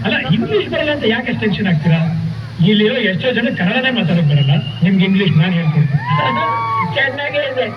ಅಲ್ಲ ಇಂಗ್ಲಿಷ್ ಬರಲ್ಲ ಅಂತ ಯಾಕೆ ಟೆನ್ಷನ್ ಆಗ್ತೀರಾ? ಇಲ್ಲಿರೋ ಎಷ್ಟೋ ಜನ ಕನ್ನಡನೇ ಮಾತಾಡೋಕ್ ಬರಲ್ಲ, ನಿಮ್ಗೆ ಇಂಗ್ಲಿಷ್ ನಾನು ಹೇಳ್ಕೊಡ್ತೀನಿ. ಚೆನ್ನಾಗೇ ಇದೆ.